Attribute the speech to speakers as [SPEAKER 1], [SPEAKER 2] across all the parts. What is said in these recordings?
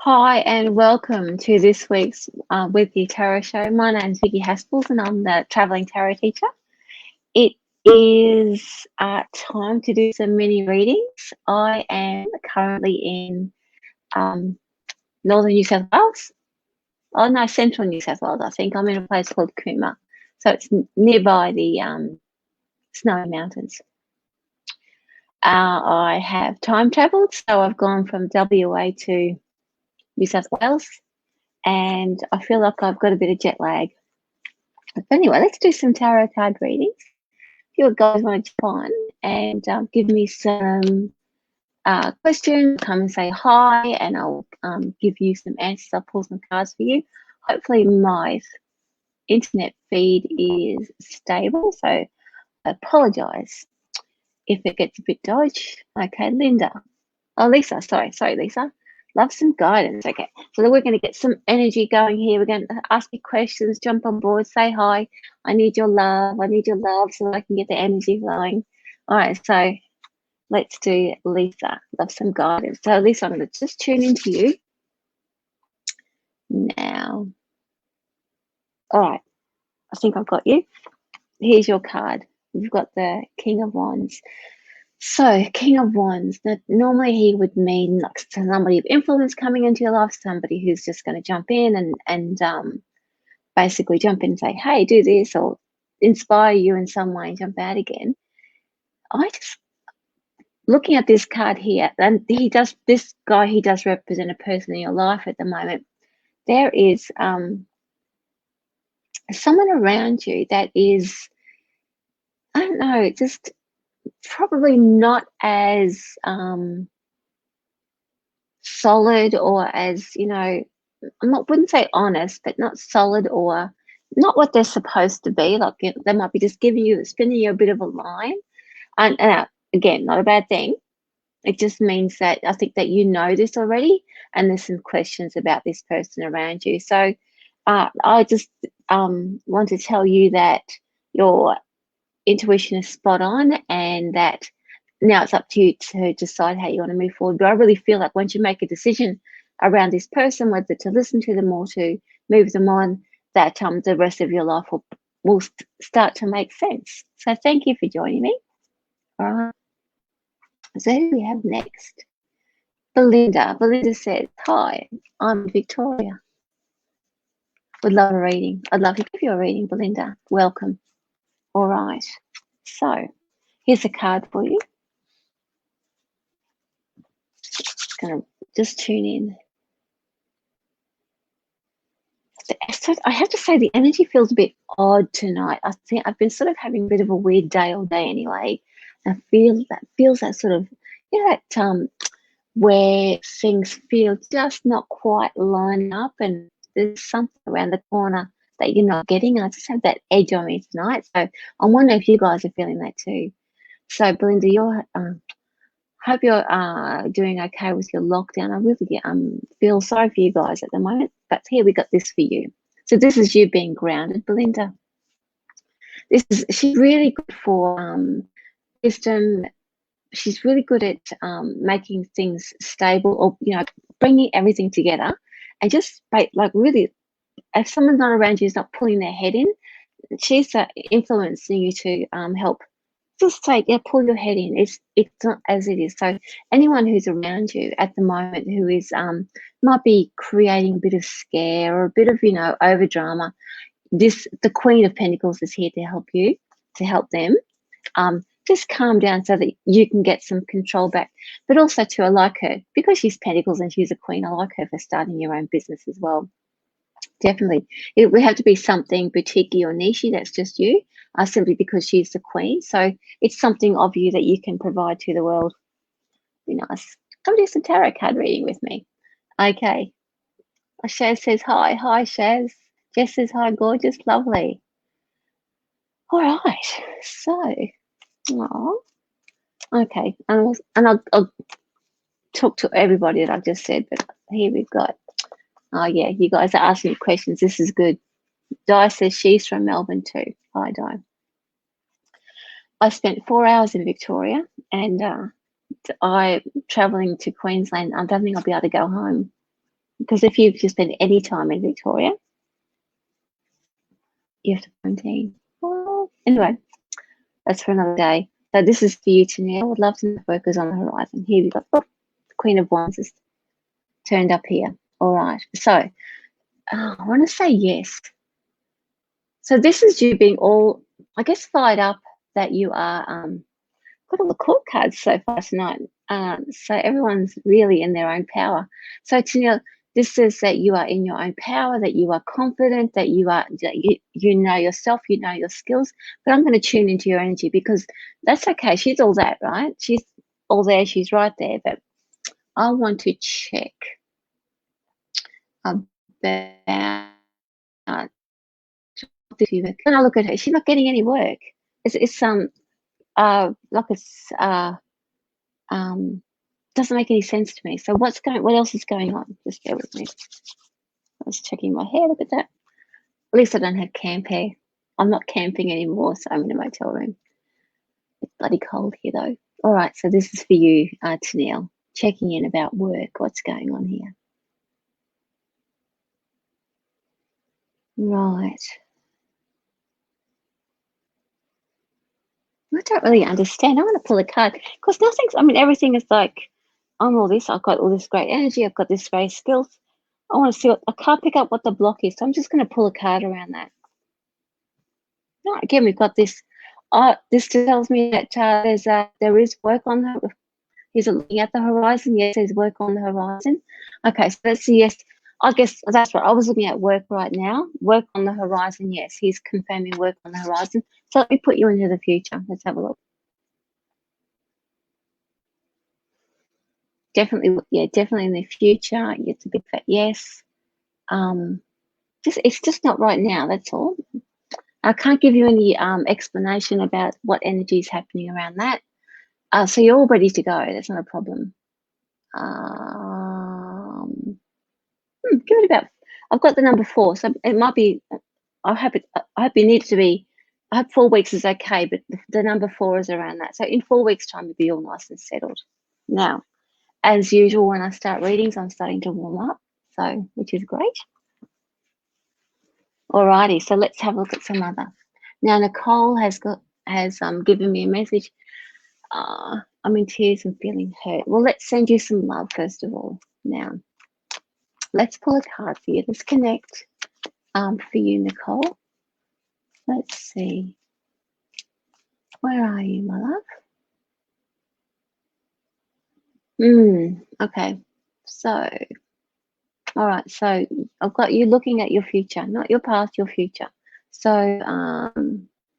[SPEAKER 1] Hi and welcome to this week's With You Tarot Show. My name's Vicki and I'm the travelling tarot teacher. It is time to do some mini readings. I am currently in northern New South Wales. Oh no, central New South Wales. I think I'm in a place called Cooma, so it's nearby the Snowy Mountains. I have time travelled, so I've gone from WA to New South Wales. And I feel like I've got a bit of jet lag. But anyway, let's do some tarot card readings. If you guys want to jump on and give me some questions, come and say hi, and I'll give you some answers. I'll pull some cards for you. Hopefully my internet feed is stable, so I apologise if it gets a bit dodgy. Okay, Linda. Oh, Lisa. Sorry, Lisa. Love some guidance. Okay, so then we're going to get some energy going here. We're going to ask you questions, jump on board, say hi. I need your love. I need your love so that I can get the energy flowing. All right, so let's do Lisa. Love some guidance. So Lisa, I'm going to just tune into you now. All right, I think I've got you. Here's your card. We've got the King of Wands. So, King of Wands, normally he would mean like somebody of influence coming into your life, somebody who's just going to jump in and basically jump in and say, hey, do this, or inspire you in some way and jump out again. Looking at this card here, and this guy, he does represent a person in your life at the moment. There is someone around you that is, I don't know, just probably not as solid or as, wouldn't say honest, but not solid or not what they're supposed to be. Like they might be just spinning you a bit of a line. And again, not a bad thing. It just means that I think that you know this already, and there's some questions about this person around you. So I just want to tell you that your intuition is spot on, and that now it's up to you to decide how you want to move forward. But I really feel like once you make a decision around this person, whether to listen to them or to move them on, that the rest of your life will start to make sense. So thank you for joining me. All right. So who do we have next? Belinda. Belinda says, hi, I'm Victoria. Would love a reading. I'd love to give you a reading, Belinda. Welcome. All right. So here's a card for you. Just going to just tune in. So I have to say the energy feels a bit odd tonight. I think I've been sort of having a bit of a weird day all day anyway. I feels that sort of, that where things feel just not quite lining up, and there's something around the corner that you're not getting. And I just have that edge on me tonight. So I wonder if you guys are feeling that too. So Belinda, hope you're doing okay with your lockdown. I really feel sorry for you guys at the moment, but here we got this for you. So this is you being grounded, Belinda. She's really good for wisdom. She's really good at making things stable, or bringing everything together, and just like really, if someone's not around you, is not pulling their head in, she's influencing you to help. Just pull your head in. It's not as it is. So anyone who's around you at the moment who is might be creating a bit of scare or a bit of over drama, the Queen of Pentacles is here to help you, to help them. Just calm down so that you can get some control back. But also too, I like her because she's Pentacles and she's a queen. I like her for starting your own business as well. Definitely. It would have to be something boutique or niche that's just you, simply because she's the queen. So it's something of you that you can provide to the world. Be nice. Come do some tarot card reading with me. Okay. Shaz says hi. Hi, Shaz. Jess says hi, gorgeous, lovely. All right. So, okay. And I'll talk to everybody that I've just said, but here we've got, oh yeah, you guys are asking me questions. This is good. Di says she's from Melbourne too. Hi, Di. I spent 4 hours in Victoria, and I'm travelling to Queensland. I don't think I'll be able to go home. Because if you spend any time in Victoria, you have to quarantine. Well, anyway, that's for another day. So this is for you, Tennille. I would love to focus on the horizon. Here we got the Queen of Wands is turned up here. All right. So I want to say yes. So this is you being all, I guess, fired up that you are, got all the court cards so far tonight. So everyone's really in their own power. So Tennille, this says that you are in your own power, that you are confident, that you are, that you know yourself, you know your skills. But I'm going to tune into your energy because that's okay. She's all that, right? She's all there. She's right there. But I want to check about this. When I look at her, she's not getting any work. It's like it's doesn't make any sense to me. So what else is going on? Just bear with me. I was checking my hair. Look at that. At least I don't have camp hair. I'm not camping anymore, so I'm in a motel room. It's bloody cold here though. All right, so this is for you, Tennille. Checking in about work. What's going on here? Right. I don't really understand. I want to pull a card because nothing's, I mean, everything is like, I'm all this, I've got all this great energy, I've got this great skills. I want to see what, I can't pick up what the block is, so I'm just going to pull a card around that. No, again, we've got this, this tells me that there is work on the, he's looking at the horizon. Yes, there's work on the horizon. Okay, so that's a yes. I guess that's right. I was looking at work right now. Work on the horizon. Yes, he's confirming work on the horizon. So let me put you into the future. Let's have a look. Definitely, yeah, definitely in the future. It's a big fat yes. It's just not right now. That's all. I can't give you any explanation about what energy is happening around that. So you're all ready to go. That's not a problem. Give it about. I've got the number 4, so it might be. I hope you need to be. I hope 4 weeks is okay, but the number 4 is around that. So in 4 weeks' time, you'll be all nice and settled. Now, as usual, when I start readings, I'm starting to warm up, so which is great. Alrighty, so let's have a look at some other. Now, Nicole has given me a message. I'm in tears and feeling hurt. Well, let's send you some love first of all. Now, let's pull a card for you. Let's connect for you, Nicole. Let's see. Where are you, my love? Okay. So, all right. So I've got you looking at your future, not your past, your future. So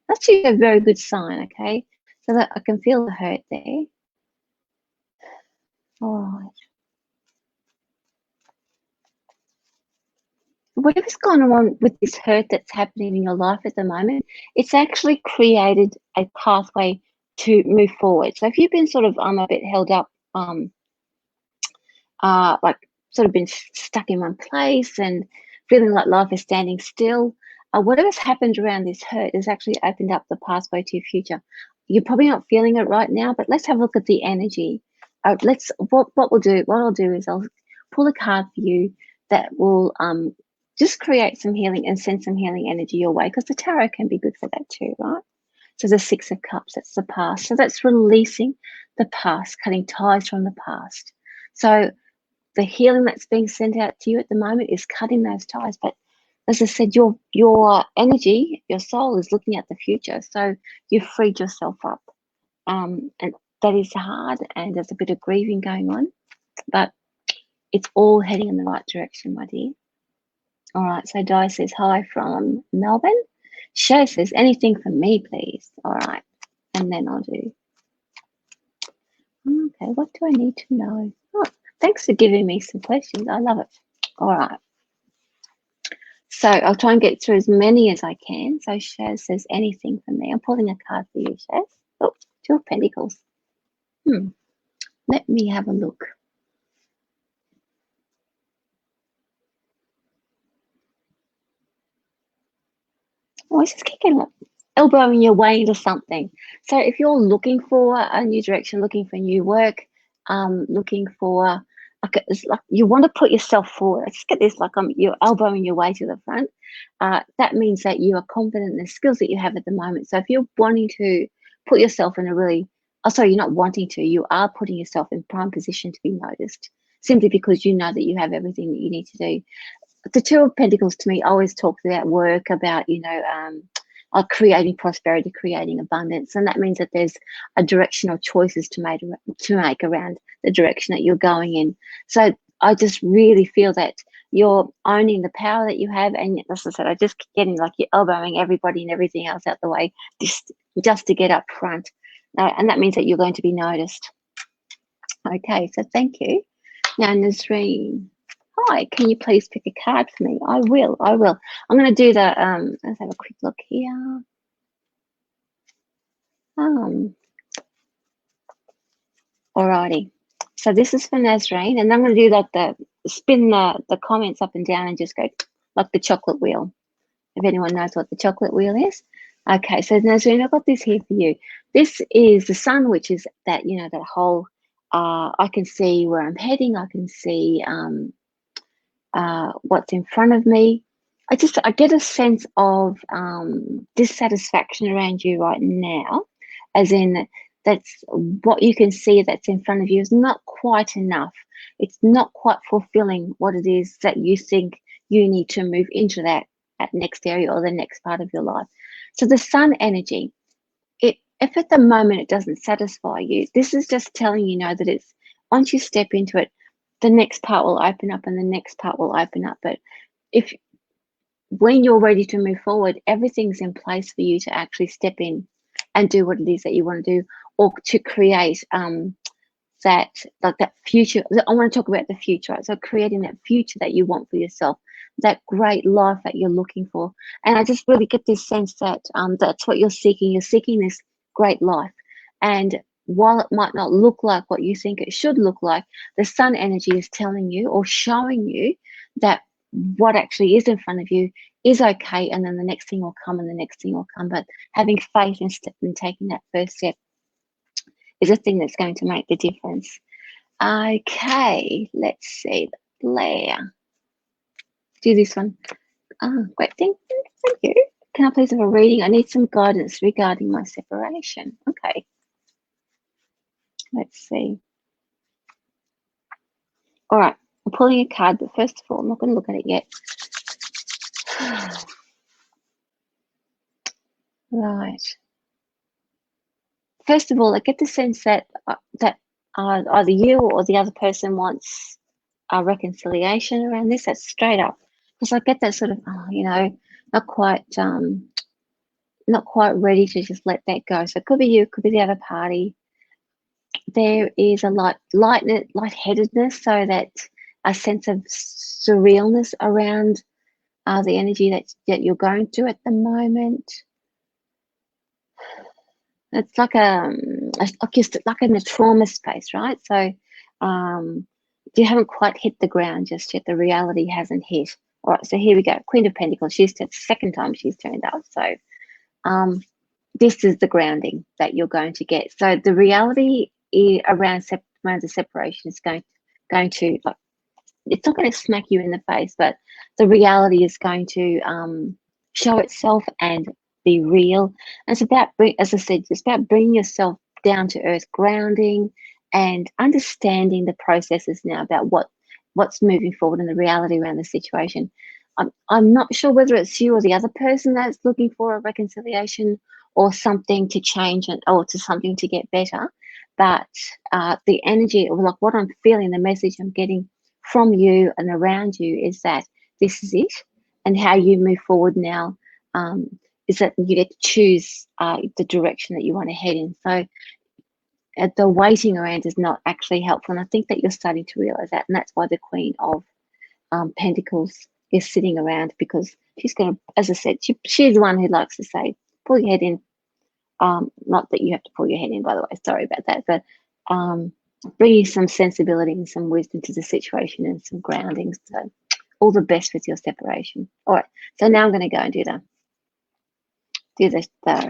[SPEAKER 1] that's a very good sign, okay? So that I can feel the hurt there. All right. Whatever's going on with this hurt that's happening in your life at the moment, it's actually created a pathway to move forward. So if you've been sort of a bit held up, like sort of been stuck in one place and feeling like life is standing still, whatever's happened around this hurt has actually opened up the pathway to your future. You're probably not feeling it right now, but let's have a look at the energy. What I'll do is I'll pull a card for you that will just create some healing and send some healing energy your way, because the tarot can be good for that too, right? So the 6 of Cups, that's the past. So that's releasing the past, cutting ties from the past. So the healing that's being sent out to you at the moment is cutting those ties. But as I said, your energy, your soul is looking at the future. So you've freed yourself up. And that is hard, and there's a bit of grieving going on, but it's all heading in the right direction, my dear. All right, so Di says hi from Melbourne. Shay says, anything for me, please. All right, and then I'll do. Okay, what do I need to know? Oh, thanks for giving me some questions. I love it. All right. So I'll try and get through as many as I can. So Shaz says, anything for me. I'm pulling a card for you, Shaz. Oh, 2 of Pentacles. Let me have a look. Oh, it's just kicking up, elbowing your way into something. So if you're looking for a new direction, looking for new work, looking for it's like you want to put yourself forward. I just get this, like you're elbowing your way to the front. That means that you are confident in the skills that you have at the moment. So if you're wanting to put yourself in a really, oh, sorry, you're not wanting to, you are putting yourself in prime position to be noticed, simply because you know that you have everything that you need to do. The Two of Pentacles to me always talks about work, about, creating prosperity, creating abundance. And that means that there's a direction or choices to make around the direction that you're going in. So I just really feel that you're owning the power that you have. And as I said, I just getting like you're elbowing everybody and everything else out the way just to get up front. And that means that you're going to be noticed. Okay, so thank you. Now, Nazreen. Hi, can you please pick a card for me? I will. I'm going to do the, let's have a quick look here. Alrighty. So this is for Nazreen, and I'm going to do like spin the comments up and down and just go like the chocolate wheel. If anyone knows what the chocolate wheel is. Okay, so Nazreen, I've got this here for you. This is the sun, which is that, that whole, I can see where I'm heading. I can see, what's in front of me. I get a sense of dissatisfaction around you right now, as in that's what you can see that's in front of you is not quite enough. It's not quite fulfilling what it is that you think you need to move into that next area or the next part of your life. So the sun energy, if at the moment it doesn't satisfy you, this is just telling you that it's, once you step into it, the next part will open up and the next part will open up. But when you're ready to move forward, everything's in place for you to actually step in and do what it is that you want to do, or to create that future. I want to talk about the future, right? So creating that future that you want for yourself, that great life that you're looking for. And I just really get this sense that that's what you're seeking. You're seeking this great life. And while it might not look like what you think it should look like, the sun energy is telling you or showing you that what actually is in front of you is okay, and then the next thing will come and the next thing will come. But having faith in taking that first step is a thing that's going to make the difference. Okay, let's see. Blair. Do this one. Oh, great. Thank you. Can I please have a reading? I need some guidance regarding my separation. Okay. Let's see. All right. I'm pulling a card, but first of all, I'm not going to look at it yet. Right. First of all, I get the sense that either you or the other person wants a reconciliation around this. That's straight up, because I get that sort of, not quite ready to just let that go. So it could be you, it could be the other party. There is a lightheadedness, so that a sense of surrealness around the energy that you're going through at the moment. It's like like in the trauma space, right? So you haven't quite hit the ground just yet. The reality hasn't hit. All right, so here we go. Queen of Pentacles. She's the second time she's turned up. So this is the grounding that you're going to get. So the reality around the separation is going to, like, it's not going to smack you in the face, but the reality is going to show itself and be real. And it's about, as I said, it's about bringing yourself down to earth, grounding and understanding the processes now about what's moving forward and the reality around the situation. I'm not sure whether it's you or the other person that's looking for a reconciliation or something to change or to something to get better, but the energy, or like what I'm feeling, the message I'm getting from you and around you is that this is it, and how you move forward now is that you get to choose the direction that you want to head in. So the waiting around is not actually helpful, and I think that you're starting to realize that, and that's why the Queen of Pentacles is sitting around, because she's going to, as I said, she's the one who likes to say, pull your head in. Not that you have to pull your head in, by the way, sorry about that, but bringing some sensibility and some wisdom to the situation and some grounding. So all the best with your separation. All right, so now I'm going to go and do the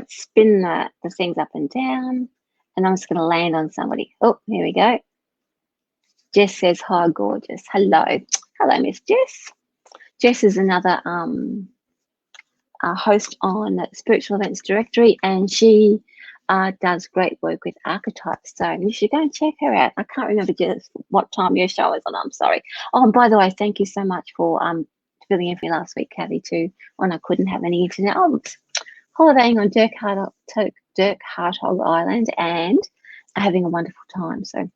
[SPEAKER 1] spin the things up and down, and I'm just going to land on somebody. Oh, here we go. Jess says, hi, gorgeous. Hello. Hello, Miss Jess. Jess is another host on Spiritual Events Directory, and she does great work with archetypes. So you should go and check her out. I can't remember just what time your show is on. I'm sorry. Oh, and by the way, thank you so much for filling in for me last week, Kathy, too, when I couldn't have any internet. I was holidaying on Dirk Hartog Island and having a wonderful time. So,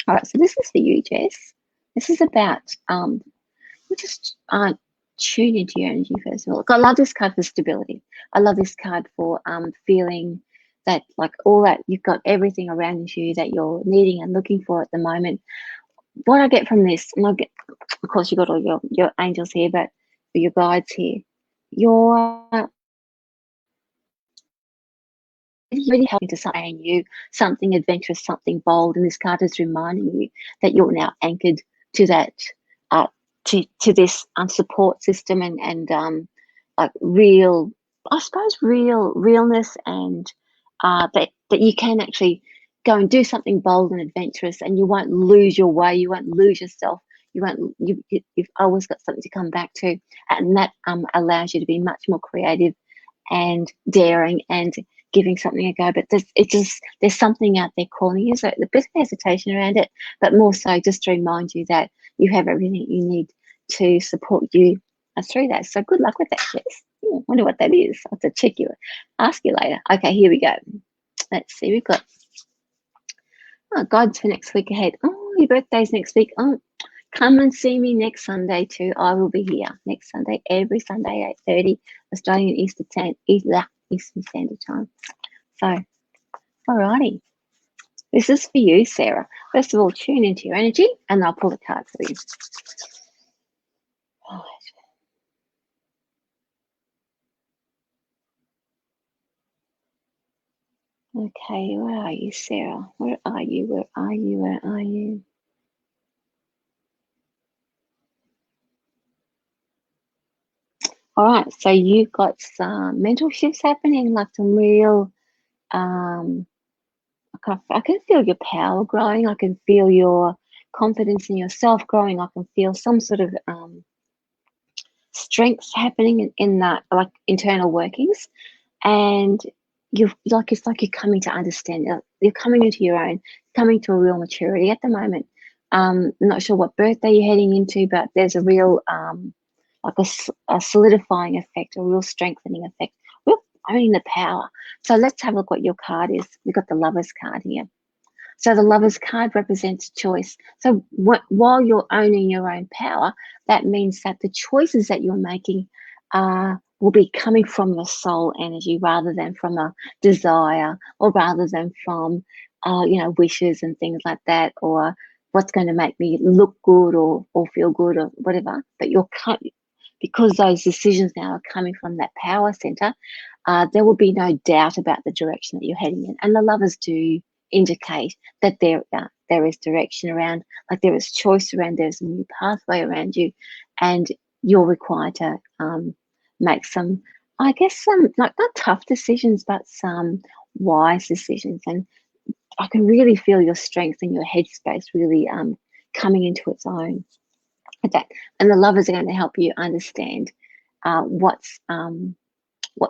[SPEAKER 1] all right. So this is for you, Jess. This is about just tune into your energy first of all. I love this card for stability. I love this card for feeling that like all that you've got everything around you that you're needing and looking for at the moment. What I get from this, and I get, of course, you got all your angels here, but your guides here, you're really helping to something new, something adventurous, something bold, and this card is reminding you that you're now anchored to that. To this support system and like real, I suppose, realness, and that you can actually go and do something bold and adventurous, and you won't lose your way, you won't lose yourself, you've always got something to come back to, and that allows you to be much more creative and daring and giving something a go. But there's something out there calling you, so a bit of hesitation around it, but more so just to remind you that you have everything you need to support you through that. So good luck with that, Jess. I wonder what that is. I'll have to ask you later. Okay, here we go. Let's see, we've got guides for next week ahead. Oh, your birthday's next week. Oh, come and see me next Sunday too. I will be here next Sunday, every Sunday, 8:30 Australian Eastern Standard Time. So, alrighty. This is for you, Sarah. First of all, tune into your energy, and I'll pull a card for you. Right. Okay, where are you, Sarah? Where are you? Where are you? Where are you? All right, so you've got some mental shifts happening, like some real, I can feel your power growing. I can feel your confidence in yourself growing. I can feel some sort of strength happening in that, like internal workings. And it's like you're coming to understand. You're coming into your own, coming to a real maturity at the moment. I'm not sure what birthday you're heading into, but there's a real like a solidifying effect, a real strengthening effect. We're owning the power. So let's have a look what your card is. We've got the Lover's card here. So the Lover's card represents choice. So while you're owning your own power, that means that the choices that you're making will be coming from your soul energy rather than from a desire, or rather than from, wishes and things like that, or what's going to make me look good or feel good or whatever. But because those decisions now are coming from that power center, there will be no doubt about the direction that you're heading in. And the Lovers do indicate that there is direction around, like there is choice around, there's a new pathway around you, and you're required to make some, I guess, some like not tough decisions, but some wise decisions. And I can really feel your strength and your headspace really coming into its own. Okay. And the Lovers are going to help you understand what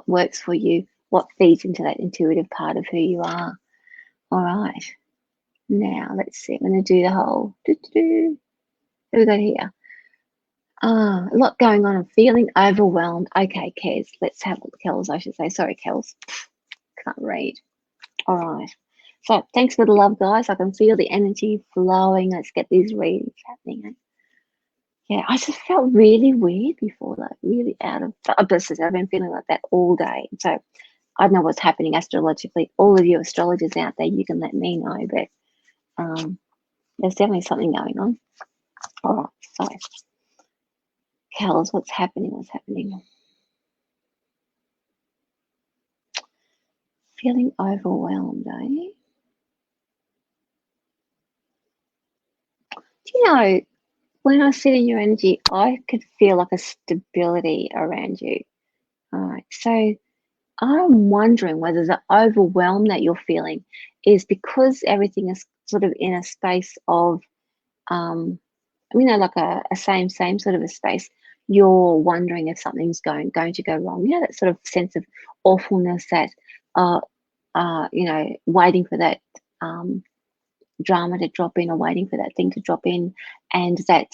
[SPEAKER 1] works for you, what feeds into that intuitive part of who you are. All right. Now, let's see. I'm going to do the whole. Here we go here. A lot going on. I'm feeling overwhelmed. Okay, Kez. Let's have a look. Kels, I should say. Sorry, Kels. Can't read. All right. So thanks for the love, guys. I can feel the energy flowing. Let's get these readings happening. Yeah, I just felt really weird before, like really out of business. I've been feeling like that all day. So I don't know what's happening astrologically. All of you astrologers out there, you can let me know. But there's definitely something going on. All right, so Kels, what's happening? What's happening? Feeling overwhelmed, eh? Do you know, when I sit in your energy, I could feel like a stability around you. All right, so I'm wondering whether the overwhelm that you're feeling is because everything is sort of in a space of like a same sort of a space. You're wondering if something's going to go wrong. That sort of sense of awfulness, that waiting for that drama to drop in, or waiting for that thing to drop in, and that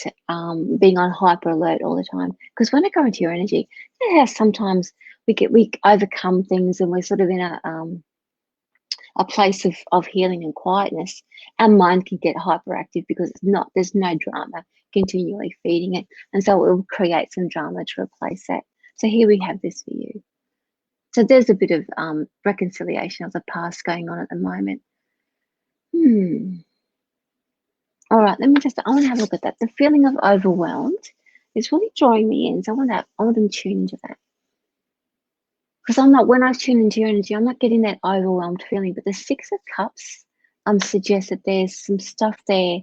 [SPEAKER 1] being on hyper alert all the time. Because when I go into your energy, how sometimes we overcome things, and we're sort of in a place of healing and quietness. Our mind can get hyperactive because there's no drama continually feeding it, and so it will create some drama to replace that. So here we have this for you. So there's a bit of reconciliation of the past going on at the moment. All right, I want to have a look at that. The feeling of overwhelmed is really drawing me in. So I want to tune into that. Because when I tune into your energy, I'm not getting that overwhelmed feeling. But the Six of Cups suggests that there's some stuff there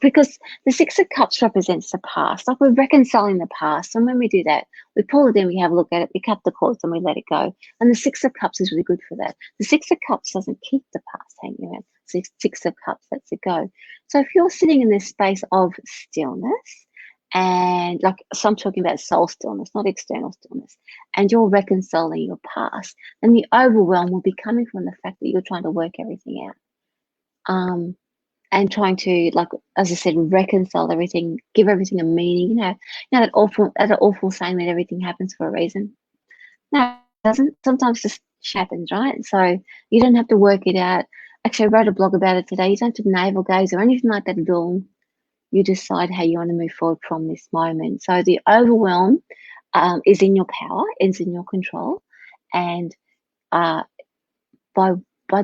[SPEAKER 1] because the Six of Cups represents the past. Like, we're reconciling the past. And when we do that, we pull it in, we have a look at it, we cut the cords, and we let it go. And the Six of Cups is really good for that. The Six of Cups doesn't keep the past hanging around. Six of Cups lets it go. So if you're sitting in this space of stillness, and so I'm talking about soul stillness, not external stillness, and you're reconciling your past, and the overwhelm will be coming from the fact that you're trying to work everything out. And trying to, as I said, reconcile everything, give everything a meaning. That awful saying that everything happens for a reason. No, it doesn't. Sometimes it just happens, right? So you don't have to work it out. Actually, I wrote a blog about it today. You don't have to navel gaze or anything like that at all. You decide how you want to move forward from this moment. So the overwhelm is in your power, is in your control, and by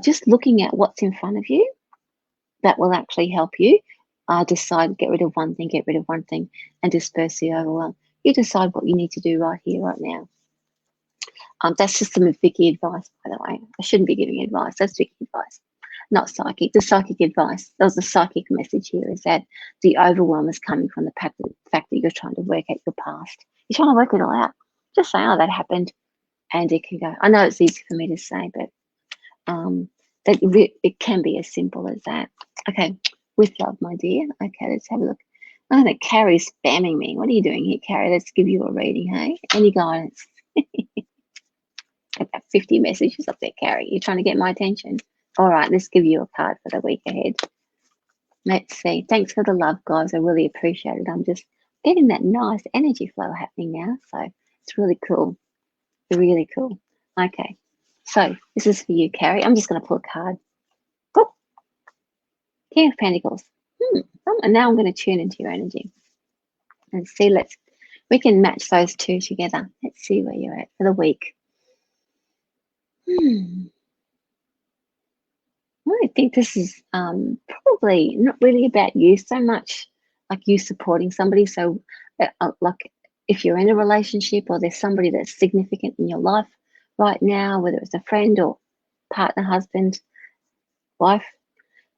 [SPEAKER 1] just looking at what's in front of you, that will actually help you decide, get rid of one thing, and disperse the overwhelm. You decide what you need to do right here, right now. That's just some Vicki advice, by the way. I shouldn't be giving advice. That's Vicki advice, not psychic. The psychic advice, that was the psychic message here, is that the overwhelm is coming from the fact that you're trying to work out your past. You're trying to work it all out. Just say, oh, that happened, and it can go. I know it's easy for me to say, but it can be as simple as that. Okay, with love, my dear. Okay, let's have a look. Oh, that Carrie's spamming me. What are you doing here, Carrie? Let's give you a reading, hey? Any guidance? Got that 50 messages up there, Carrie. You're trying to get my attention. All right, let's give you a card for the week ahead. Let's see. Thanks for the love, guys. I really appreciate it. I'm just getting that nice energy flow happening now, so it's really cool. Really cool. Okay, so this is for you, Carrie. I'm just going to pull a card. Oh, King of Pentacles. And now I'm going to tune into your energy and see. We can match those two together. Let's see where you're at for the week. I think this is probably not really about you so much, like you supporting somebody. So, like if you're in a relationship or there's somebody that's significant in your life right now, whether it's a friend or partner, husband, wife,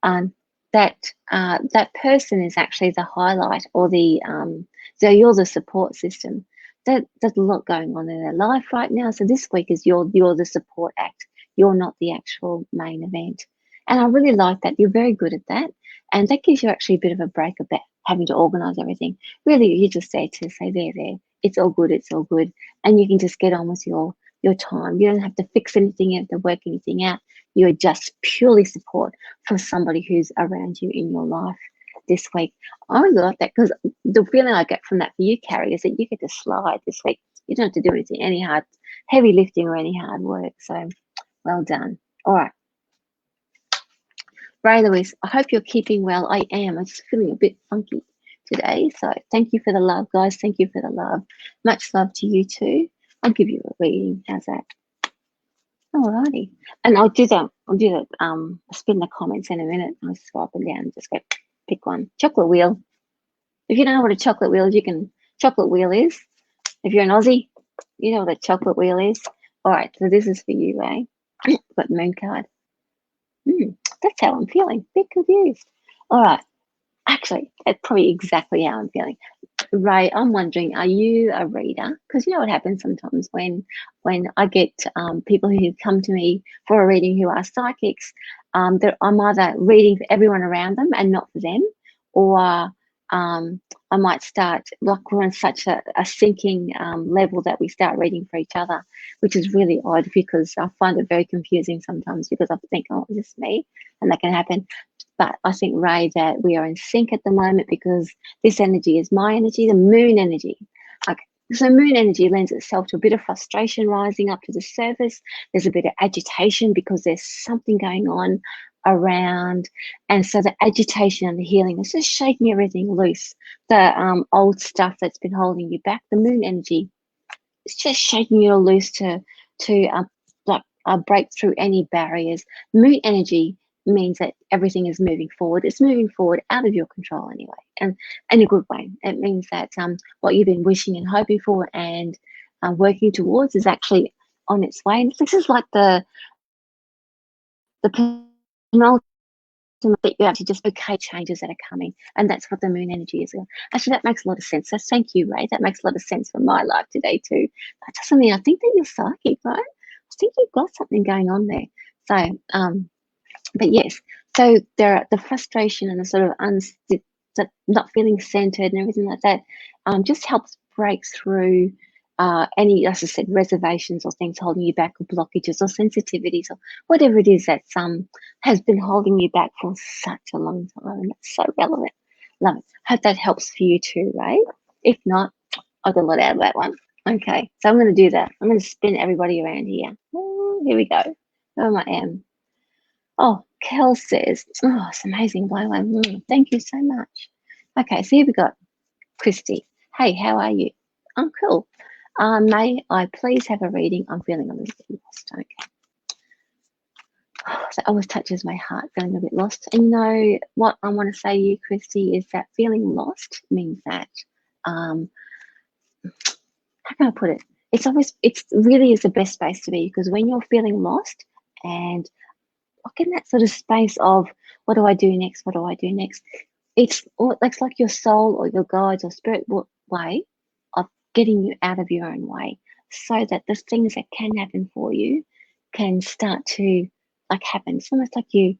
[SPEAKER 1] that person is actually the highlight, or so you're the support system. There's a lot going on in their life right now. So this week is you're the support act. You're not the actual main event. And I really like that. You're very good at that. And that gives you actually a bit of a break about having to organize everything. Really, you're just there to say, there. It's all good. It's all good. And you can just get on with your time. You don't have to fix anything. You don't have to work anything out. You're just purely support for somebody who's around you in your life this week. I really like that, because the feeling I get from that for you, Carrie, is that you get to slide this week. You don't have to do anything, any heavy lifting or any hard work. So well done. All right. Ray Louise, I hope you're keeping well. I am. I'm just feeling a bit funky today. So thank you for the love, guys. Thank you for the love. Much love to you too. I'll give you a reading. How's that? Alrighty. And I'll do that. I'll spin the comments in a minute. I'll just go up and down and just go pick one. Chocolate wheel. If you don't know what a chocolate wheel is, chocolate wheel is. If you're an Aussie, you know what a chocolate wheel is. All right, so this is for you, Ray. Got moon card. That's how I'm feeling. A bit confused. All right. Actually, that's probably exactly how I'm feeling. Ray, I'm wondering, are you a reader? Because you know what happens sometimes when I get people who come to me for a reading who are psychics, I'm either reading for everyone around them and not for them, or I might start, like we're on such a sinking level that we start reading for each other, which is really odd because I find it very confusing sometimes because I think, oh, is this me? And that can happen. But I think, Ray, that we are in sync at the moment because this energy is my energy, the moon energy. Okay. So moon energy lends itself to a bit of frustration rising up to the surface. There's a bit of agitation because there's something going on around. And so the agitation and the healing is just shaking everything loose. The old stuff that's been holding you back, the moon energy, it's just shaking you loose to break through any barriers. Moon energy means that everything is moving forward. It's moving forward out of your control anyway, and in a good way. It means that what you've been wishing and hoping for and working towards is actually on its way. And this is like the penultimate that you actually just okay changes that are coming, and that's what the moon energy is. Actually, that makes a lot of sense. So thank you, Ray. That makes a lot of sense for my life today too. That doesn't mean I think that you're psychic, right? I think you've got something going on there. So, but yes, so there are the frustration and the sort of not feeling centered and everything like that just helps break through any, as I said, reservations or things holding you back or blockages or sensitivities or whatever it is that has been holding you back for such a long time. And that's so relevant. Love it. Hope that helps for you too, right? If not, I got a lot out of that one. Okay, so I'm going to do that. I'm going to spin everybody around here. Oh, here we go. Where I am. Oh, Kel says, oh, it's amazing. Thank you so much. Okay, so here we got Christy. Hey, how are you? I'm cool. May I please have a reading? I'm feeling a little bit lost. Okay. Oh, that always touches my heart, feeling a bit lost. And you know what I want to say to you, Christy, is that feeling lost means that, how can I put it? It's really is the best space to be, because when you're feeling lost and like in that sort of space of what do I do next? What do I do next? It's like your soul or your guides or spirit way of getting you out of your own way, so that the things that can happen for you can start to like happen. It's almost like you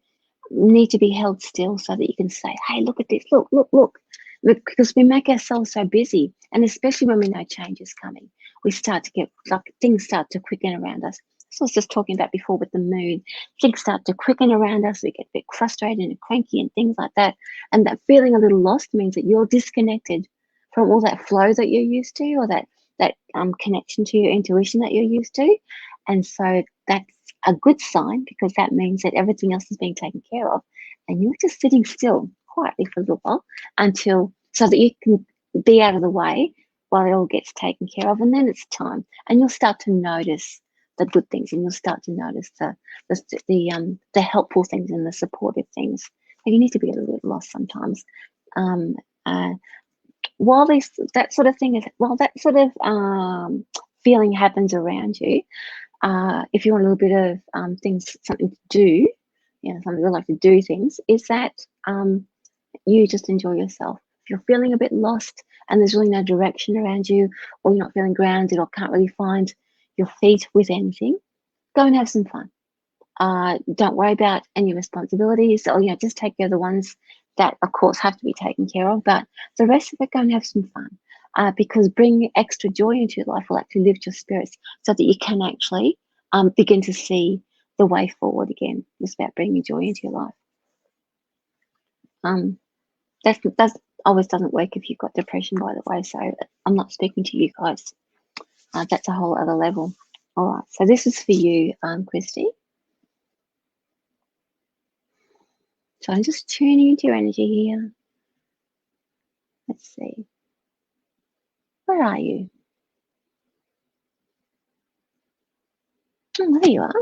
[SPEAKER 1] need to be held still so that you can say, hey, look at this, look. Because we make ourselves so busy, and especially when we know change is coming, we start to get like things start to quicken around us. So I was just talking about before with the moon, things start to quicken around us. We get a bit frustrated and cranky and things like that. And that feeling a little lost means that you're disconnected from all that flow that you're used to, or that connection to your intuition that you're used to. And so that's a good sign, because that means that everything else is being taken care of, and you're just sitting still quietly for a little while so that you can be out of the way while it all gets taken care of. And then it's time, and you'll start to notice the good things, and you'll start to notice the helpful things and the supportive things. And you need to be a little bit lost sometimes. While that sort of feeling happens around you, if you want a little bit of something to do, something you like to do things, is that you just enjoy yourself. If you're feeling a bit lost and there's really no direction around you, or you're not feeling grounded or can't really find your feet with anything, go and have some fun. Don't worry about any responsibilities, or just take care of the ones that of course have to be taken care of, but the rest of it, go and have some fun, because bringing extra joy into your life will actually lift your spirits so that you can actually begin to see the way forward again. It's about bringing joy into your life. That always doesn't work if you've got depression, by the way, so I'm not speaking to you guys. That's a whole other level. All right, so this is for you, Christy. So I'm just tuning into your energy here. Let's see. Where are you? Oh, there you are.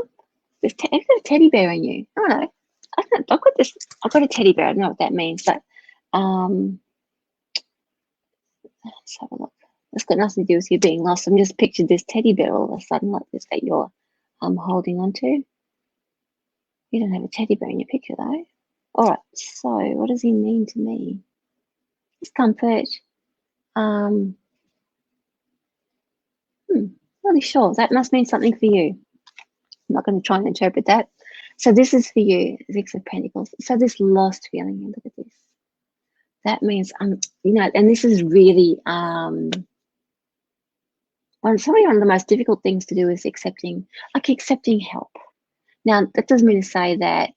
[SPEAKER 1] I've got a teddy bear in you. Oh no, I've got a teddy bear. I don't know what that means, but let's have a look. It's got nothing to do with you being lost. I'm just pictured this teddy bear all of a sudden like this that you're holding on to. You don't have a teddy bear in your picture though. All right, so what does he mean to me? Discomfort. Really sure. That must mean something for you. I'm not going to try and interpret that. So this is for you, Six of Pentacles. So this lost feeling, look at this. that means, you know, and this is really, probably one of the most difficult things to do is accepting help. Now, that doesn't mean to say that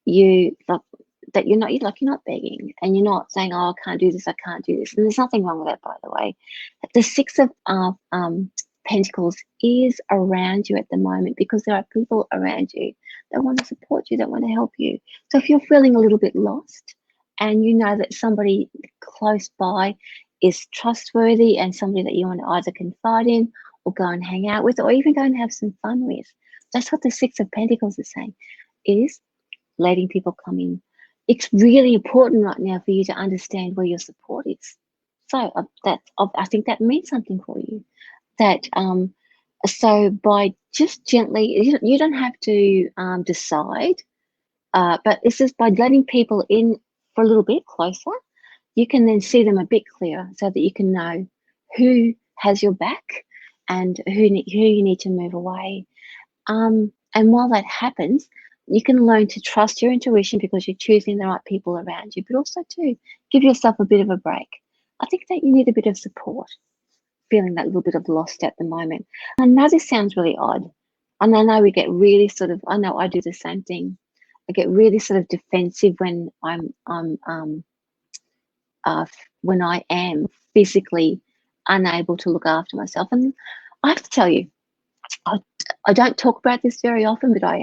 [SPEAKER 1] you like that you're not begging and you're not saying, oh, I can't do this, I can't do this. And there's nothing wrong with that, by the way. The Six of Pentacles is around you at the moment because there are people around you that want to support you, that want to help you. So if you're feeling a little bit lost and you know that somebody close by is trustworthy and somebody that you want to either confide in or go and hang out with or even go and have some fun with, that's what the Six of Pentacles is saying, is letting people come in. It's really important right now for you to understand where your support is. So I think that means something for you. That so by just gently, you don't have to decide, but it's just by letting people in for a little bit closer, you can then see them a bit clearer, so that you can know who has your back and who you need to move away. And while that happens, you can learn to trust your intuition because you're choosing the right people around you, but also to give yourself a bit of a break. I think that you need a bit of support, feeling that little bit of lost at the moment. I know this sounds really odd, and I know we get really I know I do the same thing. I get really sort of defensive when when I am physically unable to look after myself. And I have to tell you, I don't talk about this very often, but I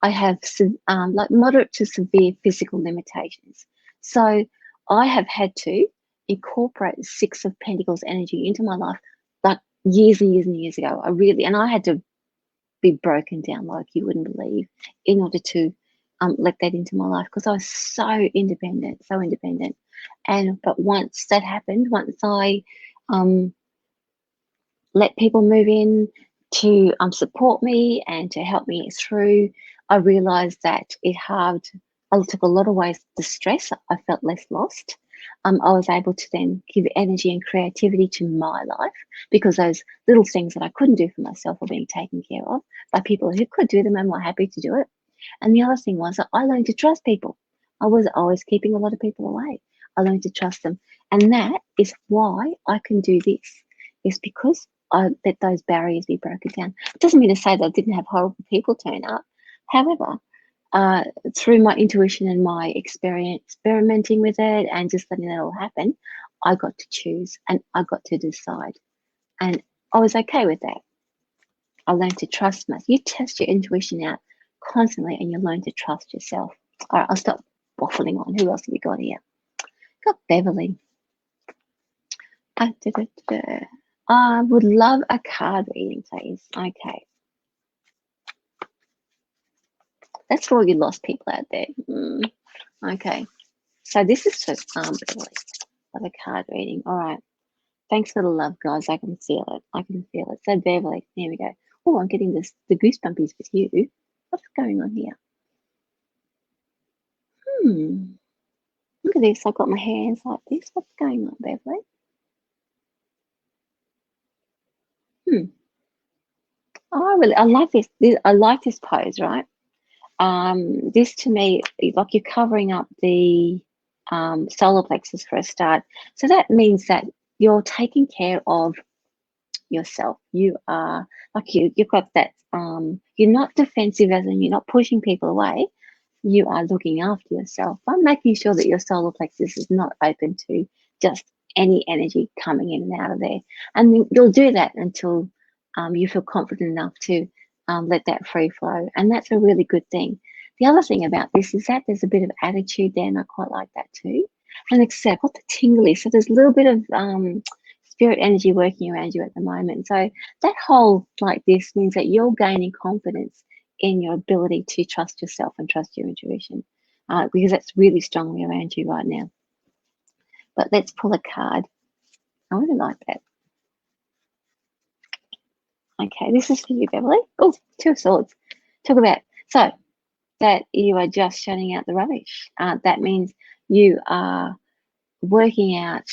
[SPEAKER 1] have like moderate to severe physical limitations. So I have had to incorporate the Six of Pentacles energy into my life like years and years and years ago. And I had to be broken down like you wouldn't believe in order to let that into my life, because I was so independent. But once that happened, once I let people move in to support me and to help me through, I realized that it took a lot of ways the stress. I felt less lost. I was able to then give energy and creativity to my life because those little things that I couldn't do for myself were being taken care of by people who could do them and were happy to do it. And the other thing was that I learned to trust people. I was always keeping a lot of people away. I learned to trust them. And that is why I can do this, is because I let those barriers be broken down. It doesn't mean to say that I didn't have horrible people turn up. However, through my intuition and my experimenting with it and just letting it all happen, I got to choose and I got to decide. And I was okay with that. I learned to trust myself. You test your intuition out constantly and you learn to trust yourself. All right, I'll stop waffling on. Who else have we got here? Got Beverly. I would love a card reading, please. Okay. That's for all you lost people out there. Okay. So this is for Beverly. Love a card reading. All right. Thanks for the love, guys. I can feel it. I can feel it. So Beverly, here we go. Oh, I'm getting the goosebumpies with you. What's going on here? Look at this. I've got my hands like this. What's going on, Beverly? I like this. I like this pose, right? This to me, like you're covering up the solar plexus for a start. So that means that you're taking care of yourself. You are like you've got that. You're not defensive, as in you're not pushing people away. You are looking after yourself by making sure that your solar plexus is not open to just any energy coming in and out of there. And you'll do that until you feel confident enough to let that free flow. And that's a really good thing. The other thing about this is that there's a bit of attitude there, and I quite like that too. And except what the tingly. So there's a little bit of spirit energy working around you at the moment. So that whole like this means that you're gaining confidence in your ability to trust yourself and trust your intuition, because that's really strongly around you right now. But let's pull a card. I really like that. Okay, this is for you, Beverly. Oh, Two of Swords. Talk about, so that you are just shutting out the rubbish. That means you are working out,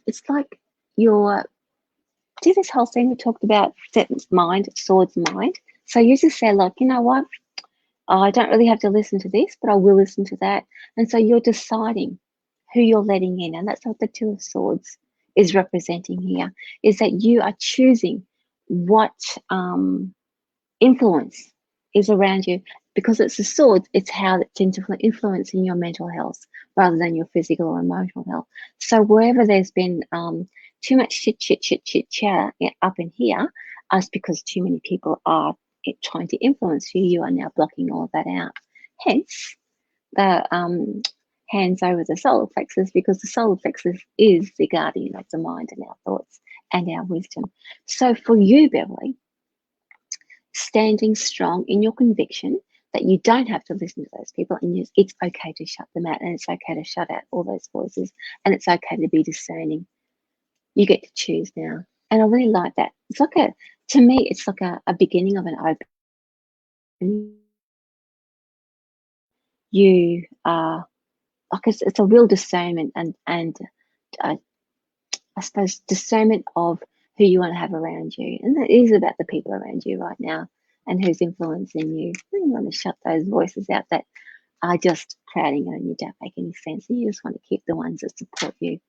[SPEAKER 1] it's like you're, do this whole thing we talked about, swords mind. So you just say, like, you know what? oh, I don't really have to listen to this, but I will listen to that. And so you're deciding who you're letting in. And that's what the Two of Swords is representing here, is that you are choosing what influence is around you. Because it's the swords, it's how it's influencing your mental health rather than your physical or emotional health. So wherever there's been too much chatter up in here, us because too many people are trying to influence you, you are now blocking all of that out. Hence, the hands over the solar plexus, because the solar plexus is the guardian of the mind and our thoughts and our wisdom. So for you, Beverly, standing strong in your conviction that you don't have to listen to those people, and it's okay to shut them out, and it's okay to shut out all those voices, and it's okay to be discerning. You get to choose now. And I really like that. It's like to me, it's like a beginning of an open. You are like it's a real discernment and I suppose discernment of who you want to have around you, and that is about the people around you right now and who's influencing you. You want to shut those voices out that are just crowding on you, don't make any sense, and you just want to keep the ones that support you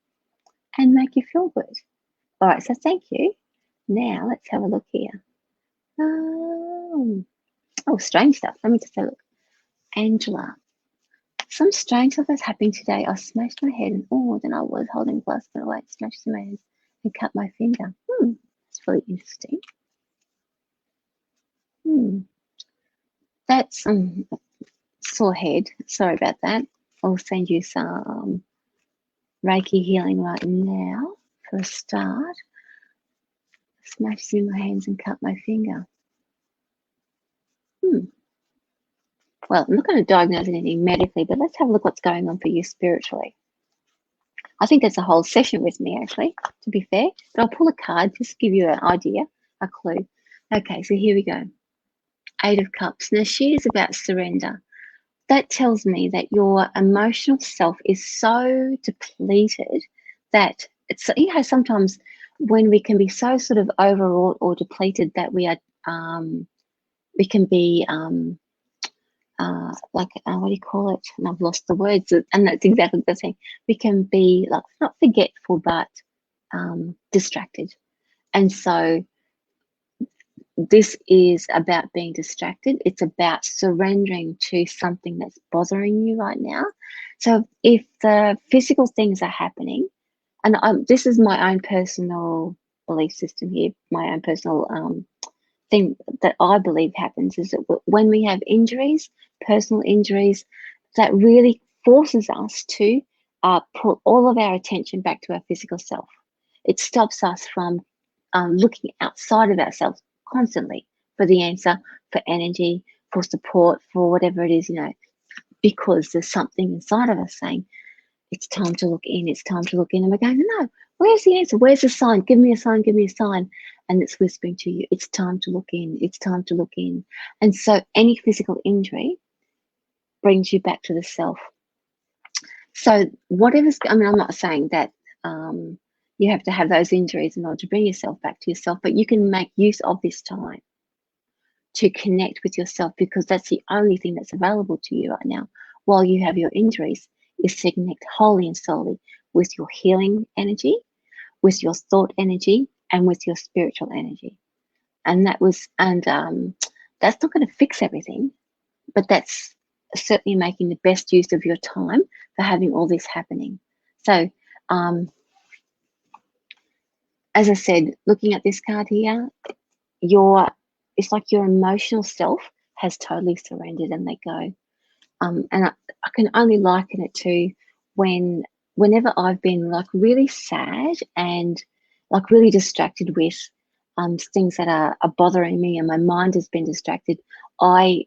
[SPEAKER 1] and make you feel good. All right, so thank you. Now let's have a look here. Oh, strange stuff. Let me just have a look. Angela. Some strange stuff is happening today. I smashed my head and then I was holding glass for a weight, smashed my hands and cut my finger. That's really interesting. That's sore head. Sorry about that. I'll send you some Reiki healing right now for a start. Smashed in my hands and cut my finger. Well, I'm not going to diagnose anything medically, but let's have a look what's going on for you spiritually. I think that's a whole session with me, actually, to be fair. But I'll pull a card just to give you an idea, a clue. Okay, so here we go. Eight of Cups. Now, she is about surrender. That tells me that your emotional self is so depleted that it's, sometimes when we can be so sort of overwrought or depleted that we are, we can be what do you call it? And I've lost the words, and that's exactly the thing. We can be like not forgetful, but distracted. And so this is about being distracted. It's about surrendering to something that's bothering you right now. So if the physical things are happening, and this is my own personal belief system here, my own personal thing that I believe happens is that when we have injuries, personal injuries, that really forces us to put all of our attention back to our physical self. It stops us from looking outside of ourselves constantly for the answer, for energy, for support, for whatever it is, because there's something inside of us saying, it's time to look in, it's time to look in. And we're going, no, where's the answer? Where's the sign? Give me a sign, give me a sign. And it's whispering to you, it's time to look in, it's time to look in. And so any physical injury brings you back to the self. So I'm not saying that you have to have those injuries in order to bring yourself back to yourself, but you can make use of this time to connect with yourself, because that's the only thing that's available to you right now while you have your injuries, is to connect wholly and solely with your healing energy, with your thought energy, and with your spiritual energy. And that's not going to fix everything, but that's certainly making the best use of your time for having all this happening. So as I said, looking at this card here, it's like your emotional self has totally surrendered and let go. And I can only liken it to whenever I've been like really sad and like really distracted with things that are bothering me, and my mind has been distracted, I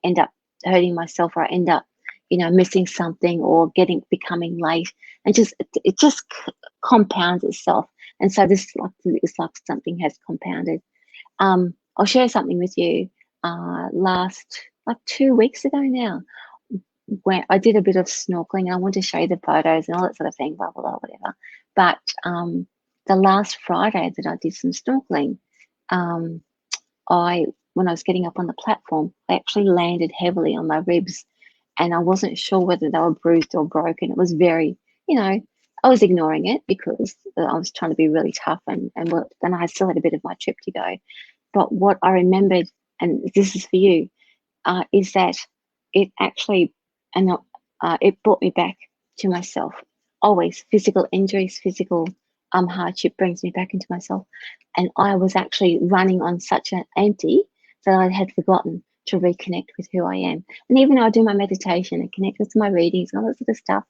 [SPEAKER 1] end up hurting myself, or I end up missing something or becoming late, and it just compounds itself. And so this is like something has compounded. I'll share something with you. Last 2 weeks ago now, where I did a bit of snorkeling. I want to show you the photos and all that sort of thing, blah, blah, blah, whatever. But the last Friday that I did some snorkeling, I when I was getting up on the platform, they actually landed heavily on my ribs, and I wasn't sure whether they were bruised or broken. It was very, I was ignoring it because I was trying to be really tough, and I still had a bit of my trip to go. But what I remembered, and this is for you, is that it actually, and it brought me back to myself. Always physical injuries, physical hardship brings me back into myself. And I was actually running on such an empty that I had forgotten to reconnect with who I am. And even though I do my meditation and connect with my readings and all that sort of stuff,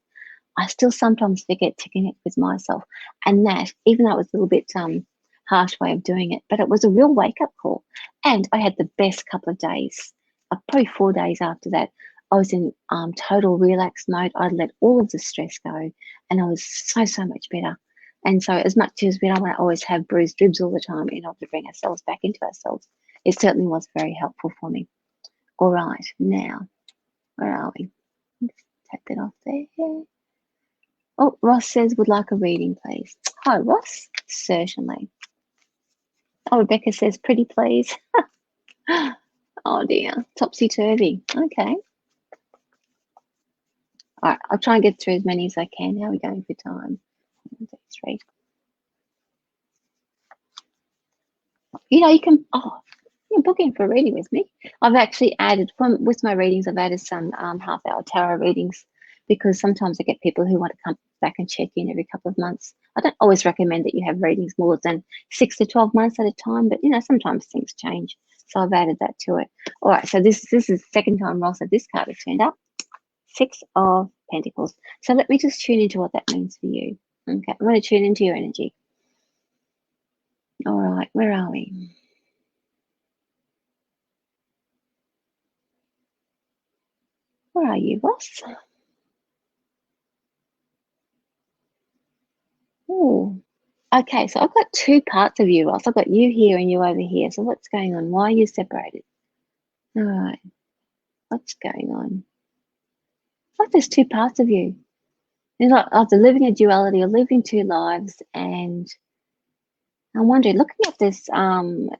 [SPEAKER 1] I still sometimes forget to connect with myself. And that, even though it was a little bit harsh way of doing it, but it was a real wake-up call. And I had the best couple of days. Probably 4 days after that, I was in total relaxed mode. I'd let all of the stress go, and I was so much better. And so, as much as we don't want to always have bruised ribs all the time in order to bring ourselves back into ourselves, it certainly was very helpful for me. All right, now, where are we? Let's take that off there. Oh, Ross says, would like a reading, please. Hi, Ross. Certainly. Oh, Rebecca says, pretty please. Oh dear, topsy-turvy. Okay. All right, I'll try and get through as many as I can. How are we going for time? 1, 2, 3. You can, book in for a reading with me. I've actually added, with my readings, I've added some half-hour tarot readings, because sometimes I get people who want to come back and check in every couple of months. I don't always recommend that you have readings more than 6 to 12 months at a time, but sometimes things change. So I've added that to it. All right, so this is the second time Ross that this card has turned up. 6 of Pentacles. So let me just tune into what that means for you. Okay, I'm going to tune into your energy. All right, where are we? Where are you, Ross? Oh, okay, so I've got 2 parts of you, Ross. I've got you here and you over here. So what's going on? Why are you separated? All right, what's going on? It's like there's 2 parts of you. It's like after living a duality or living 2 lives, and I'm wondering, looking at this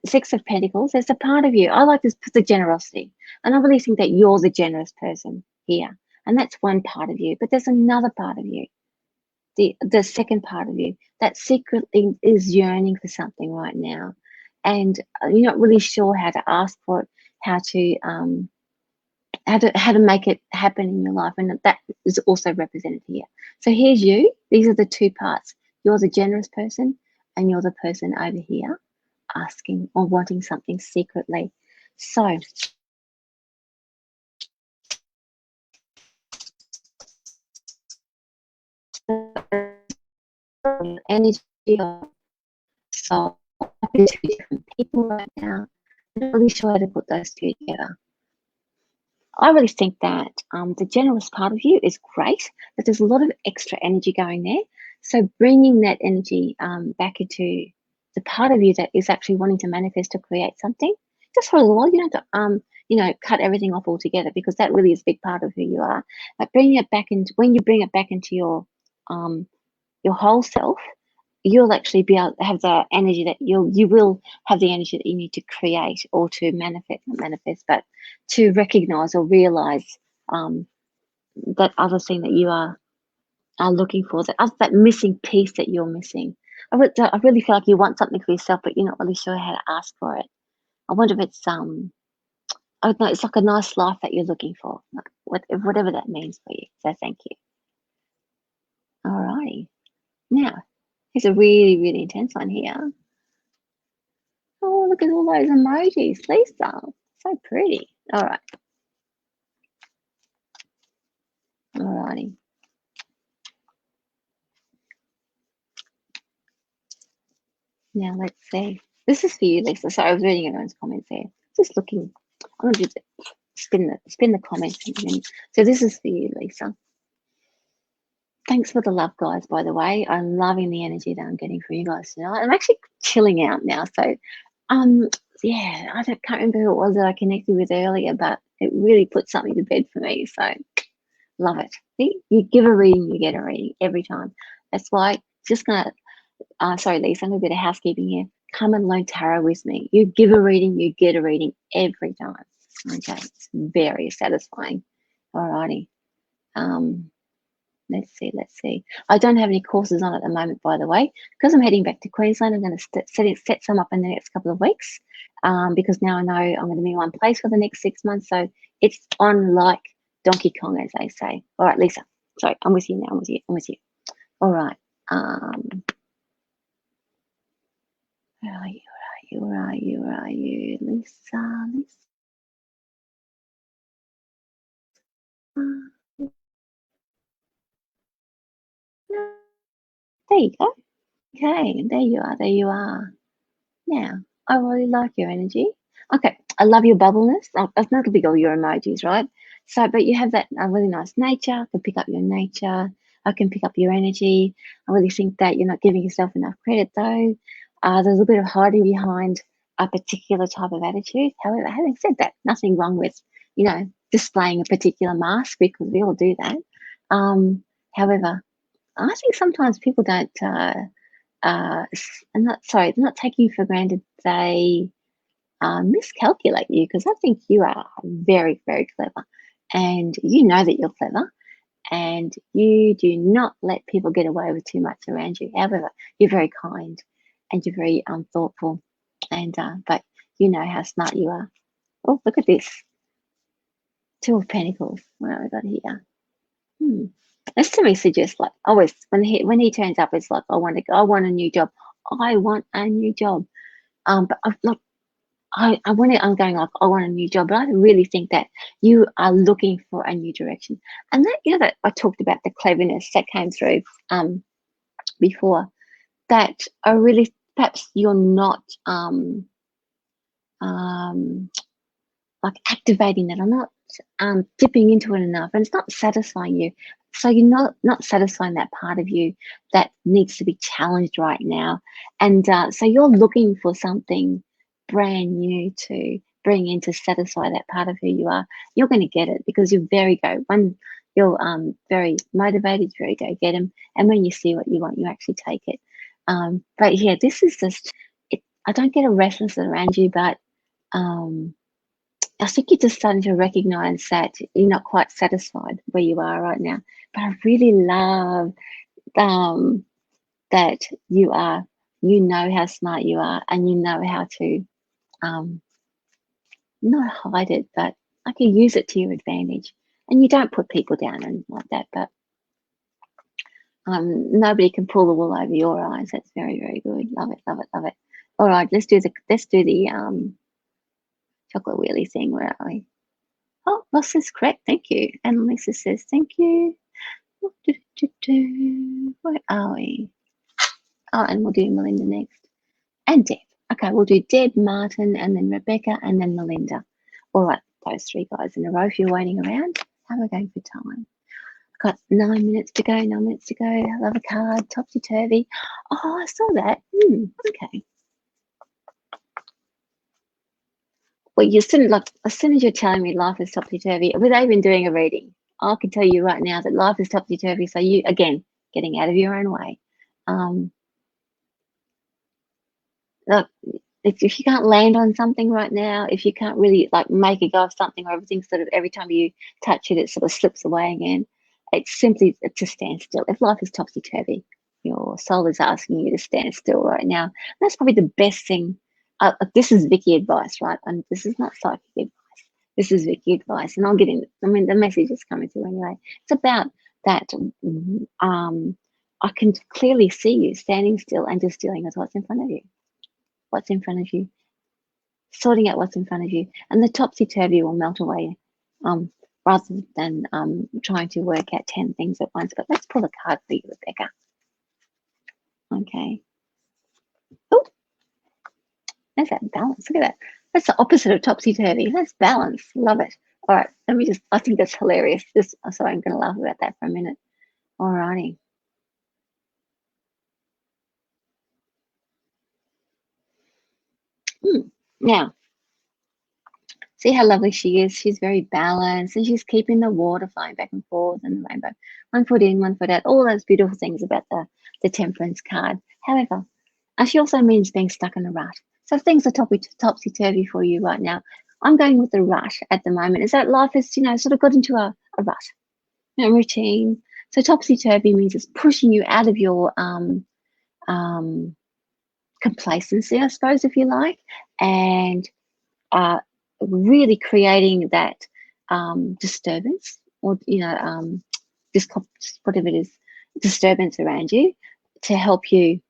[SPEAKER 1] 6 of Pentacles, there's a part of you. I like this, the generosity. And I really think that you're the generous person here. And that's one part of you. But there's another part of you, the second part of you, that secretly is yearning for something right now. And you're not really sure how to ask for it, how to make it happen in your life. And that is also represented here. So here's you. These are the 2 parts. You're the generous person, and you're the person over here asking or wanting something secretly. So energy of soul, 2 different people right now. I'm not really sure how to put those 2 together. I really think that the generous part of you is great, but there's a lot of extra energy going there. So bringing that energy back into the part of you that is actually wanting to manifest or create something, just for a little while. You don't have to, cut everything off altogether, because that really is a big part of who you are. But bringing it back into, when you bring it back into your whole self, you'll actually be able to have the energy that you will have the energy that you need to create or to not manifest, but to recognize or realize that other thing that you are looking for, that missing piece that you're missing. I really feel like you want something for yourself, but you're not really sure how to ask for it. I wonder if it's I don't know, it's like a nice life that you're looking for, whatever that means for you. So thank you. All righty. Now, here's a really, really intense one here. Oh, look at all those emojis, Lisa. So pretty. All right. All righty. Now let's see. This is for you, Lisa. So I was reading everyone's comments there. Just looking. I'm going to spin the comments. So this is for you, Lisa. Thanks for the love, guys, by the way. I'm loving the energy that I'm getting from you guys tonight. I'm actually chilling out now. So, yeah, can't remember who it was that I connected with earlier, but it really put something to bed for me. So, love it. See, you give a reading, you get a reading every time. That's why, just going to, sorry, Lisa, I'm going to do a bit of housekeeping here. come and learn tarot with me. You give a reading, you get a reading every time. Okay, it's very satisfying. Alrighty. Let's see. I don't have any courses on at the moment, by the way, because I'm heading back to Queensland. I'm going to set some up in the next couple of weeks, because now I know I'm going to be in one place for the next 6 months. So it's on like Donkey Kong, as they say. All right, Lisa. Sorry, I'm with you now. I'm with you. All right. Where are you, Lisa? There you go. Okay, there you are. Now, I really like your energy. Okay, I love your bubbleness. That'll be all your emojis, right? So, but you have that really nice nature. I can pick up your nature. I can pick up your energy. I really think that you're not giving yourself enough credit, though. There's a little bit of hiding behind a particular type of attitude. However, having said that, nothing wrong with, displaying a particular mask, because we all do that. However, I think sometimes people don't. They're not taking for granted they miscalculate you, because I think you are very, very clever, and you know that you're clever, and you do not let people get away with too much around you. However, you're very kind and you're very thoughtful, and but you know how smart you are. Oh, look at this. Two of Pentacles. What have we got here? This to me suggests, like, always when he turns up, it's like, I want a new job. I want a new job. But I'm not. I'm going like, I want a new job, but I really think that you are looking for a new direction, and that that I talked about the cleverness that came through before. That I really, perhaps you're not like activating that. I'm not dipping into it enough, and it's not satisfying you. So you're not satisfying that part of you that needs to be challenged right now, and so you're looking for something brand new to bring in to satisfy that part of who you are. You're going to get it, because you're you're very motivated, very go get 'em, and when you see what you want, you actually take it. But yeah, this is just it. I don't get a restlessness around you, but I think you're just starting to recognize that you're not quite satisfied where you are right now. But I really love that you know how smart you are, and you know how to not hide it, but I can use it to your advantage. And you don't put people down and like that, but nobody can pull the wool over your eyes. That's very, very good. Love it, love it, love it. All right, let's do the chocolate wheelie thing. Where are we? Oh, Ross is correct. Thank you. And Lisa says thank you. Where are we? Oh, and we'll do Melinda next. And Deb. Okay, we'll do Deb, Martin, and then Rebecca, and then Melinda. All right, those three guys in a row. If you're waiting around, how are we going for time? Got 9 minutes to go. 9 minutes to go. I love a card. Topsy turvy. Oh, I saw that. Okay. Well, as soon as you're telling me life is topsy turvy, without even doing a reading, I can tell you right now that life is topsy turvy. So you, again, getting out of your own way. Look, if you can't land on something right now, if you can't really like make a go of something, or everything sort of, every time you touch it, it sort of slips away again, it's to stand still. If life is topsy turvy, your soul is asking you to stand still right now. That's probably the best thing. This is Vicki advice, right? And this is not psychic advice. This is Vicki advice, and I'll get in. I mean, the message is coming through anyway. It's about that. I can clearly see you standing still and just dealing with what's in front of you. What's in front of you, sorting out what's in front of you, and the topsy-turvy will melt away, rather than trying to work out 10 things at once. But let's pull a card for you, Rebecca. Okay. Oh, there's that balance. Look at that. That's the opposite of topsy-turvy. That's balance. Love it. All right, I think that's hilarious. Sorry, I'm going to laugh about that for a minute. All righty. Now, see how lovely she is. She's very balanced, and she's keeping the water flowing back and forth, and the rainbow. 1 foot in, 1 foot out. All those beautiful things about the Temperance card. However, And she also means being stuck in a rut. So things are topsy-turvy for you right now. I'm going with the rut at the moment. Is that life has, sort of got into a rut, routine. So topsy-turvy means it's pushing you out of your complacency, I suppose, if you like, and really creating that disturbance, or whatever it is, disturbance around you to help you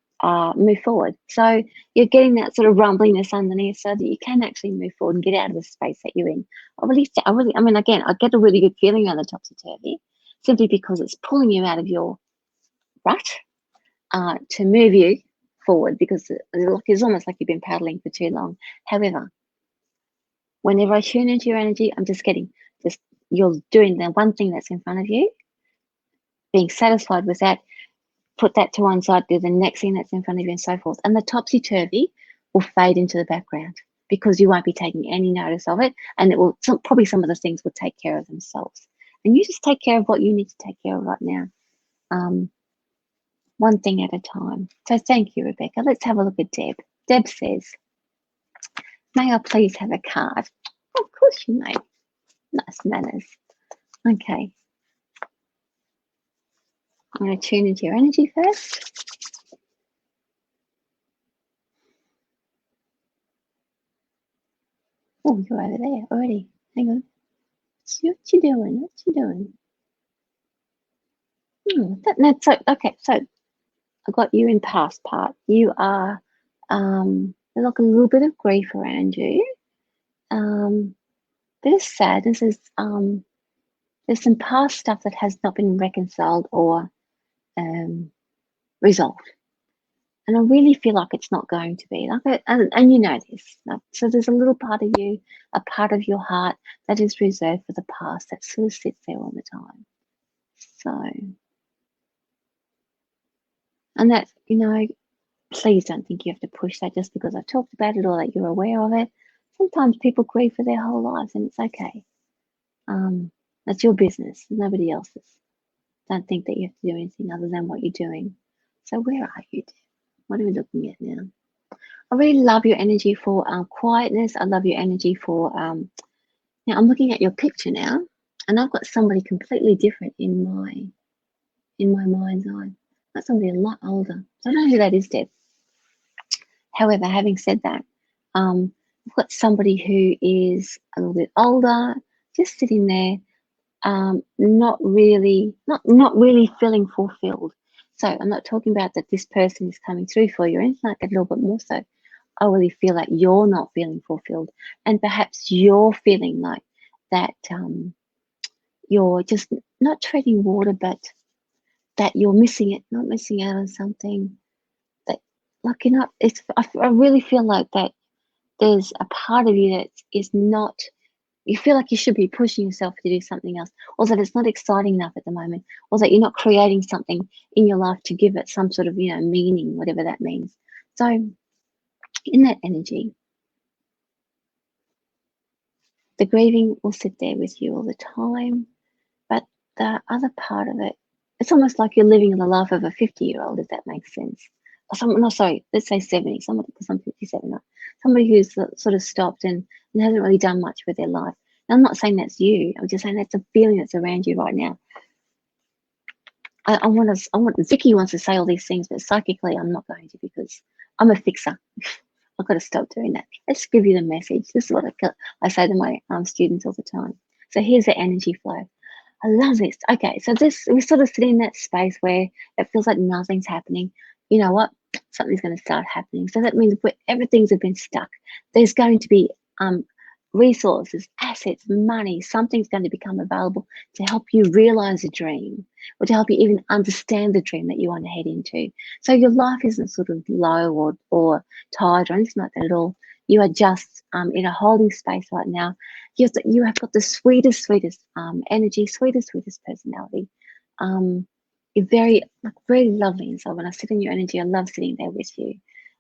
[SPEAKER 1] move forward. So you're getting that sort of rumbliness underneath so that you can actually move forward and get out of the space that you're in. Again, I get a really good feeling on the topsy-turvy simply because it's pulling you out of your rut to move you forward, because it's almost like you've been paddling for too long. However, whenever I tune into your energy, I'm just you're doing the one thing that's in front of you, being satisfied with that, put that to one side, do the next thing that's in front of you, and so forth. And the topsy-turvy will fade into the background because you won't be taking any notice of it, and it will probably some of the things will take care of themselves. And you just take care of what you need to take care of right now, one thing at a time. So thank you, Rebecca. Let's have a look at Deb. Deb says, may I please have a card? Of course you may. Nice manners. Okay. I'm going to tune into your energy first. Oh, you're over there already. Hang on. What you doing? What you doing? Okay, so I got you in past part. You are there's like a little bit of grief around you. Bit of sadness. There's some past stuff that has not been reconciled or resolved. And I really feel like it's not going to be. And you know this. So there's a little part of you, a part of your heart that is reserved for the past that sort of sits there all the time. So, and that, please don't think you have to push that just because I've talked about it or that you're aware of it. Sometimes people grieve for their whole lives, and it's okay. That's your business, nobody else's. Don't think that you have to do anything other than what you're doing. So where are you? What are we looking at now? I really love your energy for quietness. I love your energy for, now I'm looking at your picture now, and I've got somebody completely different in my mind's eye. That's somebody a lot older. So I don't know who that is, Deb. However, having said that, I've got somebody who is a little bit older, just sitting there, not really feeling fulfilled. So I'm not talking about that this person is coming through for you or anything like that at all, but more so, I really feel like you're not feeling fulfilled, and perhaps you're feeling like that you're just not treading water, but that you're not missing out on something. That, like, I really feel like that there's a part of you that is not. You feel like you should be pushing yourself to do something else, or that it's not exciting enough at the moment, or that you're not creating something in your life to give it some sort of meaning, whatever that means. So in that energy, the grieving will sit there with you all the time, but the other part of it, it's almost like you're living the life of a 50-year-old, if that makes sense. Let's say 70, because I'm 57 now. Somebody who's sort of stopped and hasn't really done much with their life. Now, I'm not saying that's you. I'm just saying that's a feeling that's around you right now. Vicki wants to say all these things, but psychically I'm not going to, because I'm a fixer. I've got to stop doing that. Let's give you the message. This is what I say to my students all the time. So here's the energy flow. I love this. Okay, so we sort of sit in that space where it feels like nothing's happening. You know what? Something's going to start happening. So that means everything's been stuck. There's going to be resources, assets, money. Something's going to become available to help you realize a dream, or to help you even understand the dream that you want to head into. So your life isn't sort of low or tired or anything like that at all. You are just in a holding space right now. You have got the sweetest energy, sweetest personality. You're very lovely. And so when I sit in your energy, I love sitting there with you.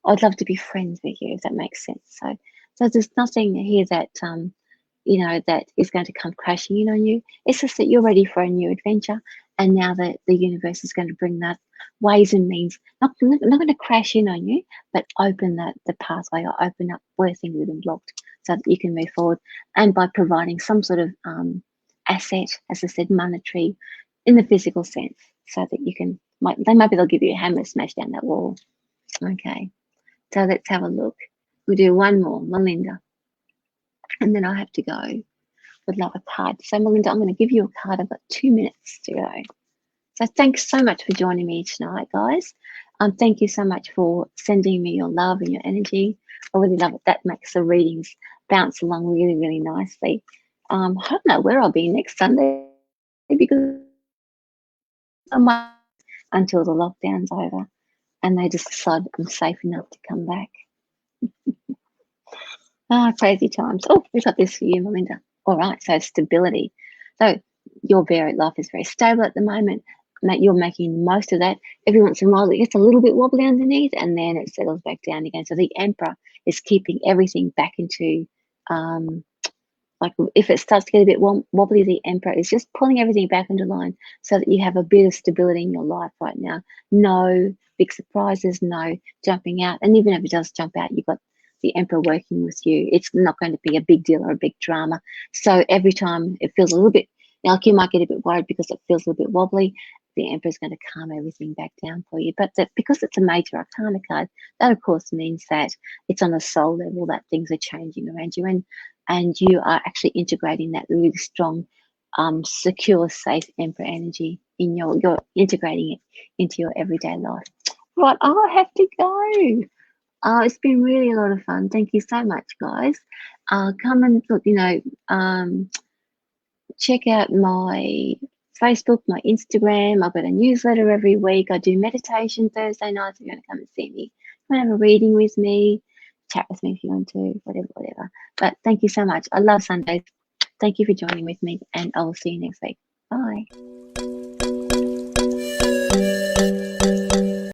[SPEAKER 1] I'd love to be friends with you, if that makes sense. So there's nothing here that that is going to come crashing in on you. It's just that you're ready for a new adventure, And now that the universe is going to bring that ways and means, not going to crash in on you, but open the pathway, or open up where things have been blocked so that you can move forward. And by providing some sort of asset, as I said, monetary, in the physical sense, so that you can, maybe they'll give you a hammer to smash down that wall. Okay, so let's have a look. We'll do one more, Melinda, and then I have to go. Would love a card. So Melinda, I'm going to give you a card. I've got 2 minutes to go. So thanks so much for joining me tonight, guys. Thank you so much for sending me your love and your energy. I really love it. That makes the readings bounce along really, really nicely. I don't know where I'll be next Sunday, because I might until the lockdown's over and they just decide I'm safe enough to come back. Crazy times. Oh, we've got this for you, Melinda. All right, so stability. So your life is very stable at the moment. You're making most of that. Every once in a while, it gets a little bit wobbly underneath, and then it settles back down again. So the Emperor is keeping everything back into, like if it starts to get a bit wobbly, the Emperor is just pulling everything back into line so that you have a bit of stability in your life right now. No big surprises, no jumping out. And even if it does jump out, you've got the Emperor working with you. It's not going to be a big deal or a big drama. So every time it feels a little bit, like you might get a bit worried because it feels a little bit wobbly, the Emperor is going to calm everything back down for you. But because it's a major arcana card, that of course means that it's on a soul level, that things are changing around you, and you are actually integrating that really strong, secure, safe Emperor energy in you're integrating it into your everyday life. Right, I have to go. It's been really a lot of fun. Thank you so much, guys. Come and look, check out my Facebook, my Instagram. I've got a newsletter every week. I do meditation Thursday nights. If you want to come and see me, come and have a reading with me, chat with me if you want to, whatever. But thank you so much. I love Sundays. Thank you for joining with me, and I will see you next week. Bye.